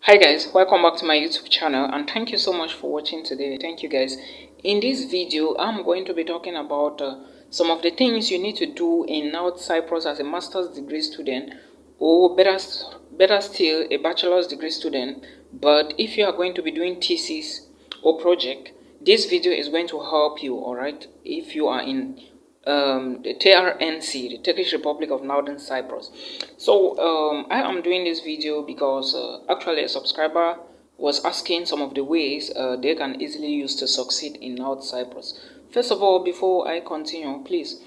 Hi guys, welcome back to my YouTube channel and thank you so much for watching today. Thank you guys. In this video I'm going to be talking about some of the things you need to do in North Cyprus as a master's degree student, or better still a bachelor's degree student. But if you are going to be doing thesis or project, this video is going to help you. Alright, if you are in the TRNC, the Turkish Republic of Northern Cyprus. So I am doing this video because actually a subscriber was asking some of the ways they can easily use to succeed in North Cyprus. First of all, before I continue, please,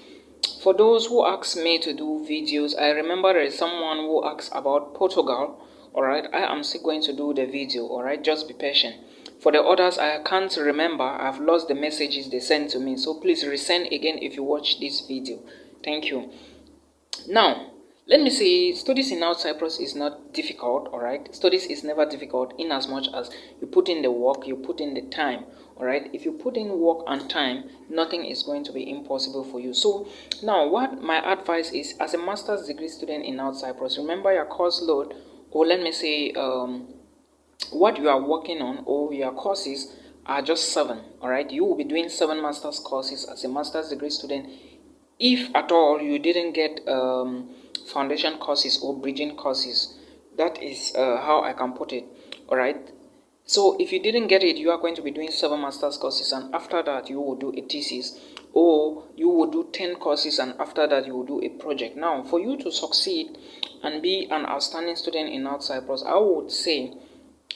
for those who ask me to do videos, I remember there is someone who asked about Portugal. Alright, I am still going to do the video. Alright, just be patient. For the others, I can't remember. I've lost the messages they sent to me. So please resend again if you watch this video. Thank you. Now, let me say, studies in North Cyprus is not difficult, alright? Studies is never difficult in as much as you put in the work, you put in the time, alright? If you put in work and time, nothing is going to be impossible for you. So, now what my advice is, as a master's degree student in North Cyprus, remember your course load, or let me say, what you are working on or your courses are just 7. Alright, you will be doing 7 master's courses as a master's degree student. If at all you didn't get foundation courses or bridging courses, that is how I can put it. Alright, so if you didn't get it, you are going to be doing 7 master's courses, and after that you will do a thesis, or you will do 10 courses, and after that you will do a project. Now, for you to succeed and be an outstanding student in North Cyprus, I would say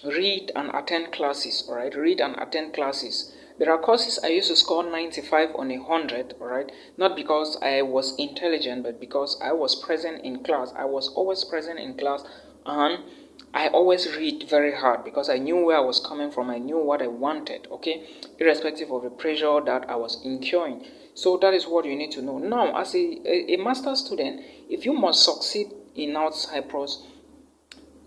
read and attend classes. Alright, read and attend classes. There are courses I used to score 95 on 100. Alright, not because I was intelligent, but because I was present in class. I was always present in class, and I always read very hard because I knew where I was coming from. I knew what I wanted, okay, irrespective of the pressure that I was incurring. So that is what you need to know. Now, as a master's student, if you must succeed in North Cyprus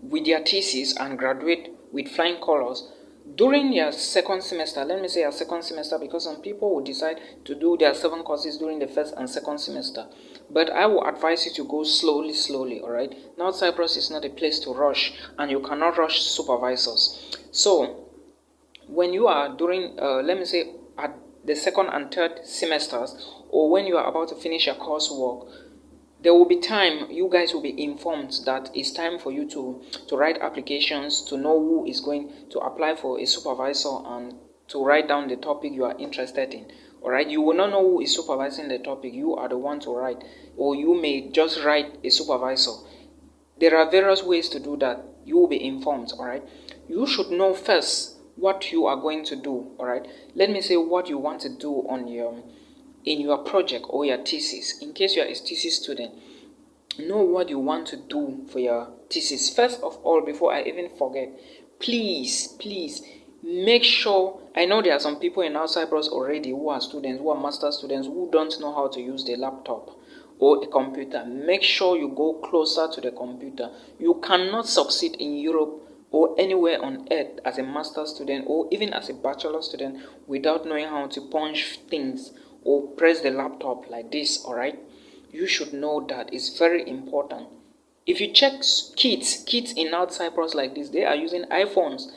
with your thesis and graduate with flying colors during your second semester, let me say your second semester, because some people will decide to do their 7 courses during the first and second semester, but I will advise you to go slowly. All right, North Cyprus is not a place to rush, and you cannot rush supervisors. So when you are during let me say at the second and third semesters, or when you are about to finish your coursework, there will be time you guys will be informed that it's time for you to write applications, to know who is going to apply for a supervisor, and to write down the topic you are interested in. Alright, you will not know who is supervising the topic. You are the one to write, or you may just write a supervisor. There are various ways to do that. You will be informed. Alright, you should know first what you are going to do. Alright, let me say what you want to do on in your project or your thesis. In case you are a thesis student, know what you want to do for your thesis. First of all, before I even forget, please make sure, I know there are some people in North Cyprus already who are students, who are master students, who don't know how to use the laptop or a computer. Make sure you go closer to the computer. You cannot succeed in Europe or anywhere on earth as a master student or even as a bachelor student without knowing how to punch things or press the laptop like this. Alright, you should know that. It's very important. If you check kids in North Cyprus like this, they are using iPhones.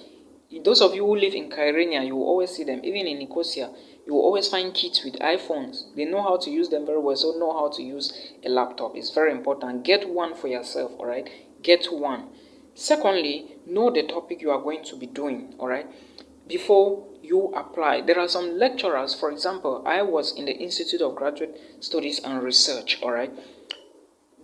Those of you who live in Kyrenia, you will always see them. Even in Nicosia, you will always find kids with iPhones. They know how to use them very well, so know how to use a laptop. It's very important. Get one for yourself. Alright, get one. Secondly, know the topic you are going to be doing. Alright, before you apply. There are some lecturers, for example, I was in the Institute of Graduate Studies and Research. Alright,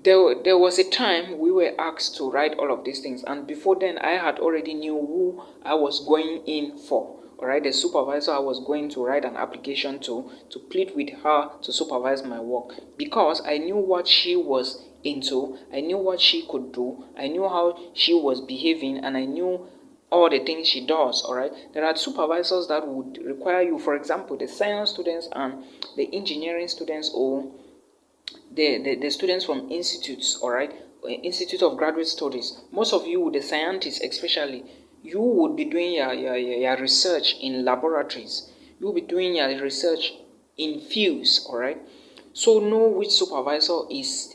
there was a time we were asked to write all of these things, and before then I had already knew who I was going in for. Alright, the supervisor I was going to write an application to plead with her to supervise my work, because I knew what she was into, I knew what she could do, I knew how she was behaving, and I knew all the things she does. Alright, there are supervisors that would require you, for example, the science students and the engineering students, or the students from institutes. Alright, Institute of Graduate Studies. Most of you, the scientists especially, you would be doing your research in laboratories. You will be doing your research in fields. Alright, so know which supervisor is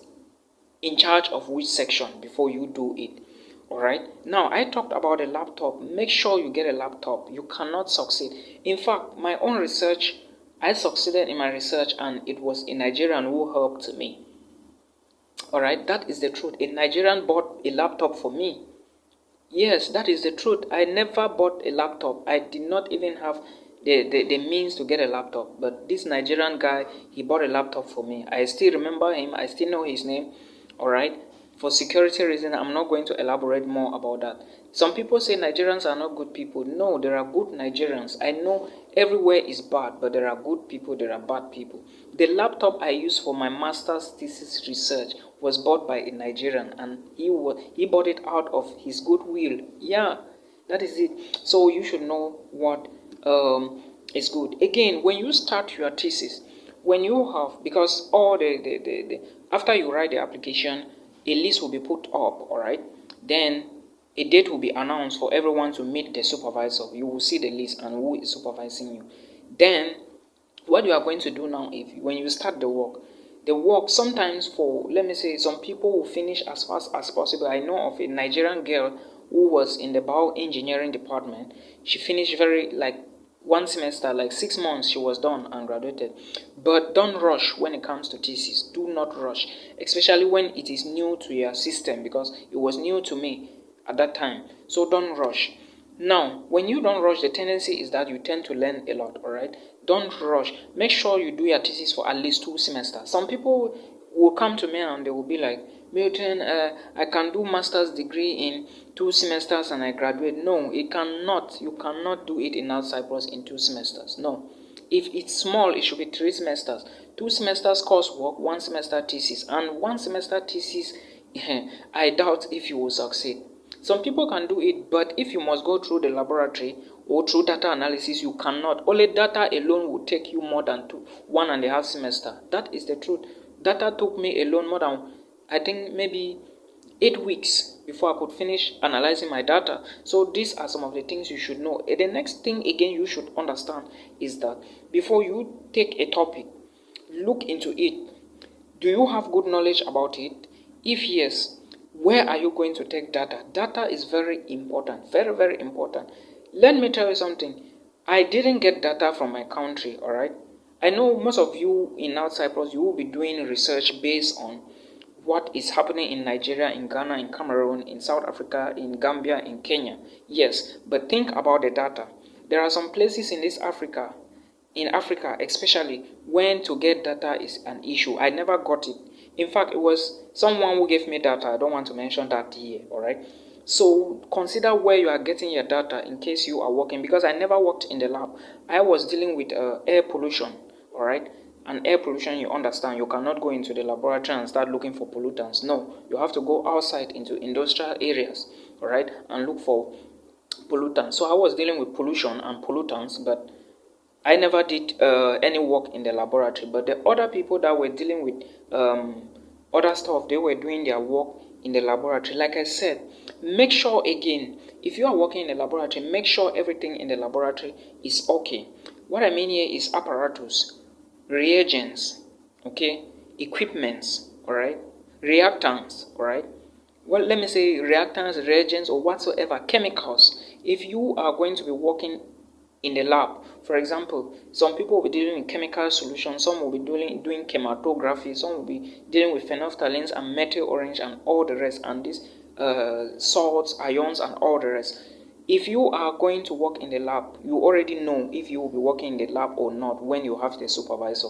in charge of which section before you do it. Alright, now I talked about a laptop. Make sure you get a laptop. You cannot succeed. In fact, my own research, I succeeded in my research and it was a Nigerian who helped me. Alright, that is the truth. A Nigerian bought a laptop for me. Yes, that is the truth. I never bought a laptop. I did not even have the means to get a laptop. But this Nigerian guy, he bought a laptop for me. I still remember him. I still know his name. Alright. For security reasons, I'm not going to elaborate more about that. Some people say Nigerians are not good people. No, there are good Nigerians. I know everywhere is bad, but there are good people, there are bad people. The laptop I used for my master's thesis research was bought by a Nigerian, and he bought it out of his goodwill. Yeah, that is it. So you should know what is good. Again, when you start your thesis, when you have, because all the after you write the application, a list will be put up, all right? Then a date will be announced for everyone to meet the supervisor. You will see the list and who is supervising you. Then what you are going to do now, if when you start the work sometimes, for let me say, some people will finish as fast as possible. I know of a Nigerian girl who was in the bioengineering department. She finished very, like, one semester, like 6 months, she was done and graduated. But don't rush when it comes to thesis. Do not rush, especially when it is new to your system, because it was new to me at that time. So don't rush. Now, when you don't rush, the tendency is that you tend to learn a lot, all right? Don't rush. Make sure you do your thesis for at least 2 semesters. Some people will come to me and they will be like, Milton, I can do master's degree in 2 semesters and I graduate. No, it cannot. You cannot do it in North Cyprus in 2 semesters. No. If it's small, it should be 3 semesters. 2 semesters coursework, 1 semester thesis. And 1 semester thesis, I doubt if you will succeed. Some people can do it, but if you must go through the laboratory or through data analysis, you cannot. Only data alone will take you more than 1.5 semester. That is the truth. Data took me alone more than, I think, maybe 8 weeks before I could finish analyzing my data. So these are some of the things you should know. And the next thing again you should understand is that before you take a topic, look into it. Do you have good knowledge about it? If yes, where are you going to take data? Data is very important, very, very important. Let me tell you something. I didn't get data from my country, all right? I know most of you in North Cyprus, you will be doing research based on what is happening in Nigeria, in Ghana, in Cameroon, in South Africa, in Gambia, in Kenya. Yes, but think about the data. There are some places in Africa especially, when to get data is an issue. I never got it. In fact, it was someone who gave me data. I don't want to mention that here, all right? So consider where you are getting your data in case you are working, because I never worked in the lab. I was dealing with air pollution, all right? And air pollution, you understand, you cannot go into the laboratory and start looking for pollutants. No, you have to go outside into industrial areas, all right, and look for pollutants. So I was dealing with pollution and pollutants, but I never did any work in the laboratory. But the other people that were dealing with other stuff, they were doing their work in the laboratory. Like I said, make sure again, if you are working in the laboratory, make sure everything in the laboratory is okay. What I mean here is apparatus, reagents, okay, equipments, all right, reactants, all right. Well, let me say reactants, reagents, or whatsoever, chemicals. If you are going to be working in the lab, for example, some people will be dealing with chemical solutions, some will be doing chromatography, some will be dealing with phenolphthaleins and methyl orange and all the rest, and these salts, ions, and all the rest. If you are going to work in the lab, you already know if you will be working in the lab or not when you have the supervisor.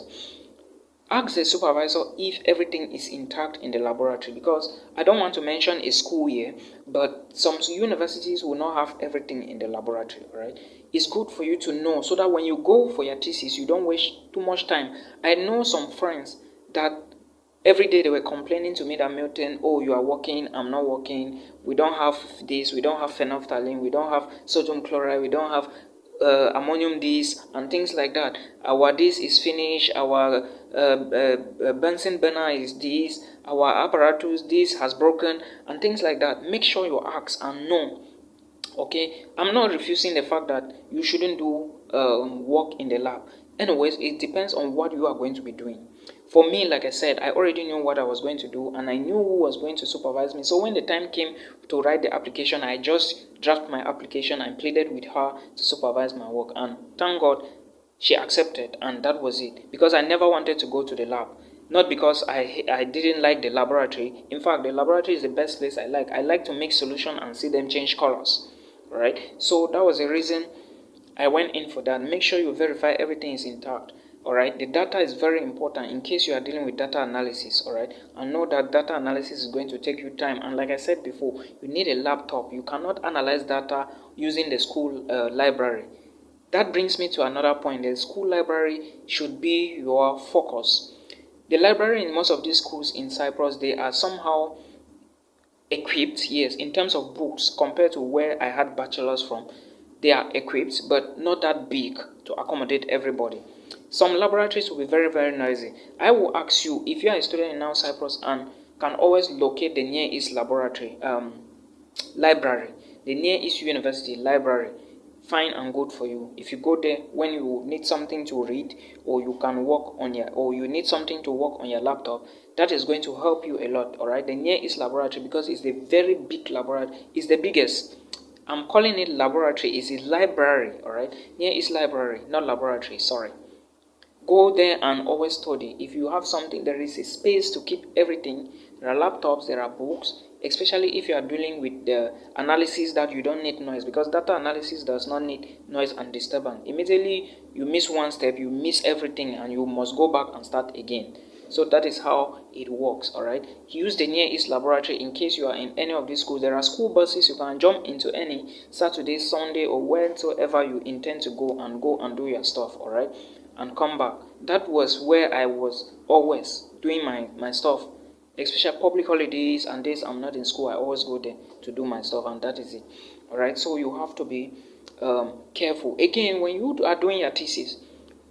Ask the supervisor if everything is intact in the laboratory, because I don't want to mention a school here, but some universities will not have everything in the laboratory, right? It's good for you to know so that when you go for your thesis, you don't waste too much time. I know some friends that every day they were complaining to me that, Milton, oh, you are working, I'm not working, we don't have this, we don't have phenolphthalein, we don't have sodium chloride, we don't have ammonium this and things like that. Our this is finished, our Bunsen burner is this, our apparatus this has broken and things like that. Make sure you ask and know. Okay, I'm not refusing the fact that you shouldn't do work in the lab. Anyways, it depends on what you are going to be doing. For me, like I said, I already knew what I was going to do, and I knew who was going to supervise me. So when the time came to write the application, I just drafted my application and pleaded with her to supervise my work. And thank God she accepted, and that was it. Because I never wanted to go to the lab. Not because I didn't like the laboratory. In fact, the laboratory is the best place I like. I like to make solutions and see them change colors. Right? So that was the reason I went in for that. Make sure you verify everything is intact. Alright, the data is very important in case you are dealing with data analysis. Alright, and know that data analysis is going to take you time, and like I said before, you need a laptop. You cannot analyze data using the school library. That brings me to another point. The school library should be your focus. The library in most of these schools in Cyprus, they are somehow equipped, yes, in terms of books, compared to where I had bachelors from. They are equipped, but not that big to accommodate everybody. Some laboratories will be very, very noisy. I will ask you, if you are a student in now Cyprus and can always locate the Near East library, the Near East University library, fine and good for you. If you go there when you need something to read, or you can work on you need something to work on your laptop, that is going to help you a lot. All right, the Near East laboratory, because it's a very big laboratory, it's the biggest. I'm calling it laboratory. It's a library. All right, Near East library, not laboratory. Sorry. Go there and always study. If you have something, there is a space to keep everything. There are laptops, there are books, especially if you are dealing with the analysis that you don't need noise, because data analysis does not need noise and disturbance. Immediately you miss one step, you miss everything, and you must go back and start again. So that is how it works. All right, use the Near East laboratory in case you are in any of these schools. There are school buses. You can jump into any Saturday, Sunday, or wheresoever you intend to go and do your stuff. All right, and come back. That was where I was always doing my stuff, especially public holidays and days I'm not in school. I always go there to do my stuff, and that is it. All right, so you have to be careful. Again, when you are doing your thesis,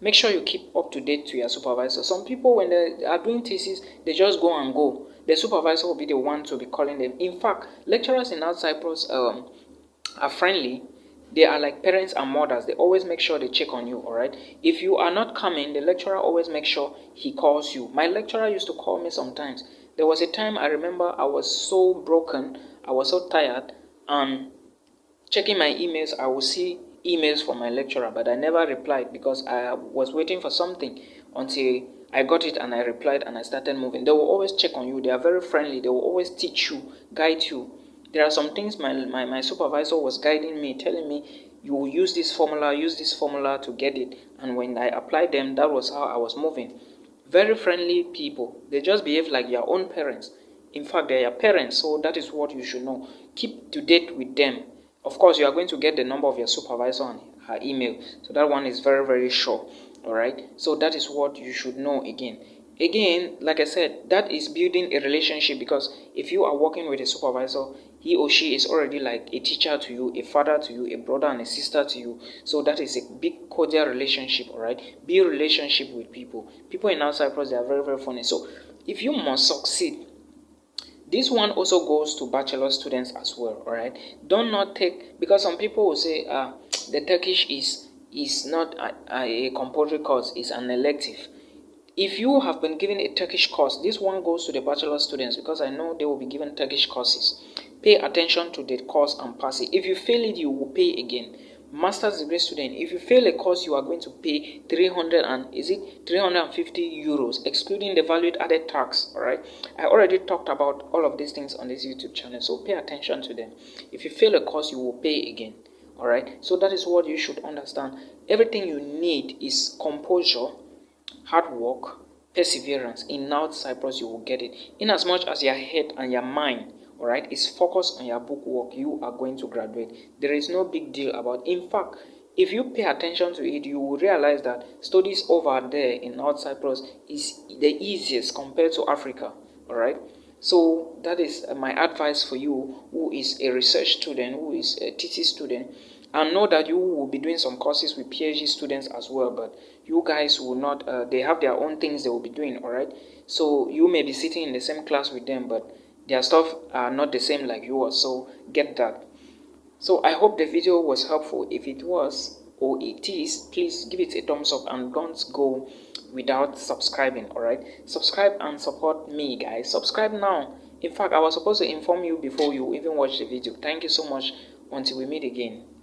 make sure you keep up to date to your supervisor. Some people, when they are doing thesis, they just go and go. The supervisor will be the one to be calling them. In fact, lecturers in outside Cyprus are friendly. They are like parents and mothers. They always make sure they check on you. All right, if you are not coming, the lecturer always makes sure he calls you. My lecturer used to call me sometimes. There was a time I remember I was so broken, I was so tired, and checking my emails, I would see emails from my lecturer, but I never replied because I was waiting for something until I got it and I replied and I started moving. They will always check on you. They are very friendly. They will always teach you, guide you. There are some things my supervisor was guiding me, telling me, you will use this formula to get it. And when I applied them, that was how I was moving. Very friendly people. They just behave like your own parents. In fact, they are your parents, so that is what you should know. Keep to date with them. Of course, you are going to get the number of your supervisor and her email. So that one is very, very sure. All right. So that is what you should know again. Again, like I said, that is building a relationship, because if you are working with a supervisor, he or she is already like a teacher to you, a father to you, a brother and a sister to you. So that is a big cordial relationship. All right. Build relationship with people. People in outside Cyprus, they are very, very funny. So if you must succeed, this one also goes to bachelor students as well. All right, don't not take, because some people will say the Turkish is not a compulsory course, it's an elective. If you have been given a Turkish course, this one goes to the bachelor students, because I know they will be given Turkish courses. Pay attention to the course and pass it. If you fail it, you will pay again. Master's degree student, if you fail a course, you are going to pay 350 euros, excluding the value added tax. All right, I already talked about all of these things on this YouTube channel, so pay attention to them. If you fail a course, you will pay again. All right, so that is what you should understand. Everything you need is composure, hard work, perseverance. In North Cyprus, you will get it. In as much as your head and your mind, all right, is focused on your book work, you are going to graduate. There is no big deal about. In fact, if you pay attention to it, you will realize that studies over there in North Cyprus is the easiest compared to Africa. All right, so that is my advice for you, who is a research student, who is a thesis student. And know that you will be doing some courses with PhD students as well, but you guys will not, they have their own things they will be doing. All right, so you may be sitting in the same class with them, but their stuff are not the same like yours, so get that. So I hope the video was helpful. If it was, or it is, please give it a thumbs up, and don't go without subscribing. All right, subscribe and support me, guys. Subscribe now. In fact, I was supposed to inform you before you even watch the video. Thank you so much. Until we meet again.